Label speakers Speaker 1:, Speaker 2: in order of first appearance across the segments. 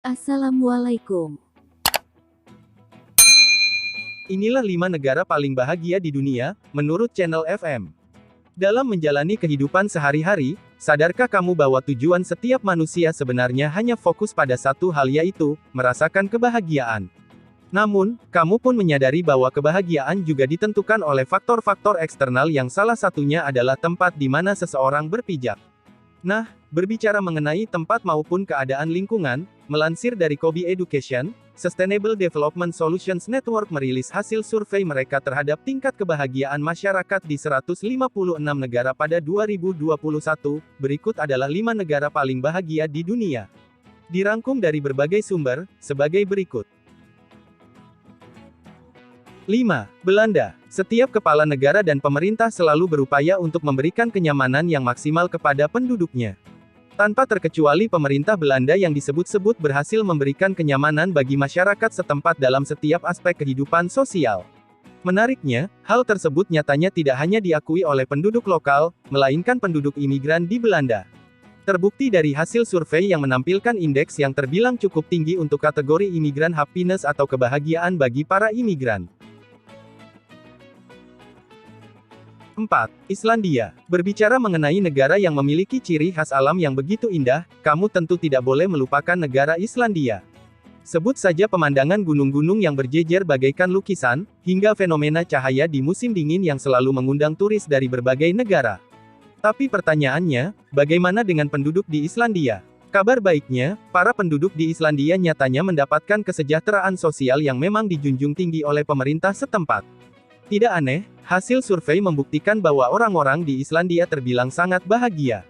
Speaker 1: Assalamualaikum.
Speaker 2: Inilah 5 negara paling bahagia di dunia, menurut Channel FM. Dalam menjalani kehidupan sehari-hari, sadarkah kamu bahwa tujuan setiap manusia sebenarnya hanya fokus pada satu hal, yaitu merasakan kebahagiaan? Namun, kamu pun menyadari bahwa kebahagiaan juga ditentukan oleh faktor-faktor eksternal yang salah satunya adalah tempat di mana seseorang berpijak. Nah, berbicara mengenai tempat maupun keadaan lingkungan, melansir dari Kobe Education, Sustainable Development Solutions Network merilis hasil survei mereka terhadap tingkat kebahagiaan masyarakat di 156 negara pada 2021, berikut adalah 5 negara paling bahagia di dunia. Dirangkum dari berbagai sumber, sebagai berikut. 5. Belanda. Setiap kepala negara dan pemerintah selalu berupaya untuk memberikan kenyamanan yang maksimal kepada penduduknya. Tanpa terkecuali pemerintah Belanda yang disebut-sebut berhasil memberikan kenyamanan bagi masyarakat setempat dalam setiap aspek kehidupan sosial. Menariknya, hal tersebut nyatanya tidak hanya diakui oleh penduduk lokal, melainkan penduduk imigran di Belanda. Terbukti dari hasil survei yang menampilkan indeks yang terbilang cukup tinggi untuk kategori imigran happiness atau kebahagiaan bagi para imigran. 4. Islandia. Berbicara mengenai negara yang memiliki ciri khas alam yang begitu indah, kamu tentu tidak boleh melupakan negara Islandia. Sebut saja pemandangan gunung-gunung yang berjejer bagaikan lukisan, hingga fenomena cahaya di musim dingin yang selalu mengundang turis dari berbagai negara. Tapi pertanyaannya, bagaimana dengan penduduk di Islandia? Kabar baiknya, para penduduk di Islandia nyatanya mendapatkan kesejahteraan sosial yang memang dijunjung tinggi oleh pemerintah setempat. Tidak aneh, hasil survei membuktikan bahwa orang-orang di Islandia terbilang sangat bahagia.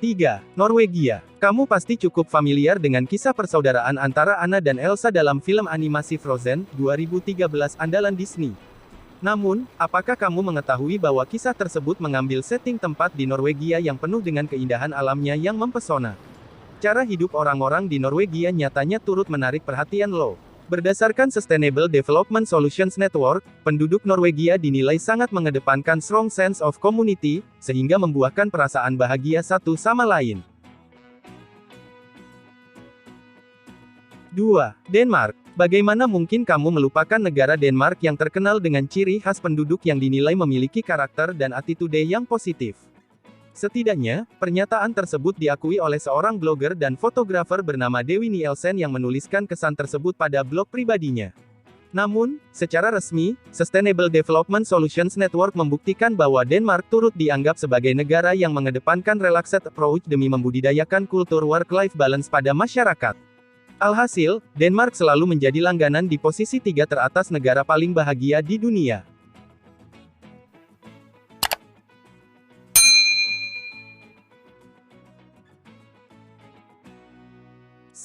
Speaker 2: 3. Norwegia. Kamu pasti cukup familiar dengan kisah persaudaraan antara Anna dan Elsa dalam film animasi Frozen 2013 andalan Disney. Namun, apakah kamu mengetahui bahwa kisah tersebut mengambil setting tempat di Norwegia yang penuh dengan keindahan alamnya yang mempesona? Cara hidup orang-orang di Norwegia nyatanya turut menarik perhatian lo. Berdasarkan Sustainable Development Solutions Network, penduduk Norwegia dinilai sangat mengedepankan strong sense of community, sehingga membuahkan perasaan bahagia satu sama lain. 2. Denmark. Bagaimana mungkin kamu melupakan negara Denmark yang terkenal dengan ciri khas penduduk yang dinilai memiliki karakter dan attitude yang positif? Setidaknya, pernyataan tersebut diakui oleh seorang blogger dan fotografer bernama Dewi Nielsen yang menuliskan kesan tersebut pada blog pribadinya. Namun, secara resmi, Sustainable Development Solutions Network membuktikan bahwa Denmark turut dianggap sebagai negara yang mengedepankan relaxed approach demi membudidayakan kultur work-life balance pada masyarakat. Alhasil, Denmark selalu menjadi langganan di posisi 3 teratas negara paling bahagia di dunia.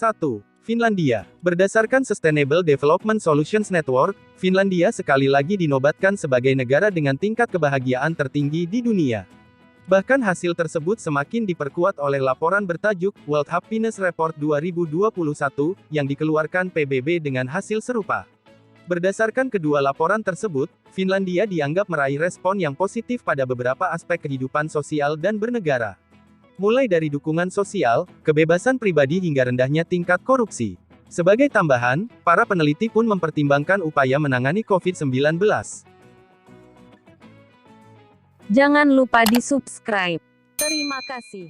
Speaker 2: 1. Finlandia. Berdasarkan Sustainable Development Solutions Network, Finlandia sekali lagi dinobatkan sebagai negara dengan tingkat kebahagiaan tertinggi di dunia. Bahkan hasil tersebut semakin diperkuat oleh laporan bertajuk World Happiness Report 2021, yang dikeluarkan PBB dengan hasil serupa. Berdasarkan kedua laporan tersebut, Finlandia dianggap meraih respon yang positif pada beberapa aspek kehidupan sosial dan bernegara. Mulai dari dukungan sosial, kebebasan pribadi hingga rendahnya tingkat korupsi. Sebagai tambahan, para peneliti pun mempertimbangkan upaya menangani COVID-19.
Speaker 1: Jangan lupa di-subscribe. Terima kasih.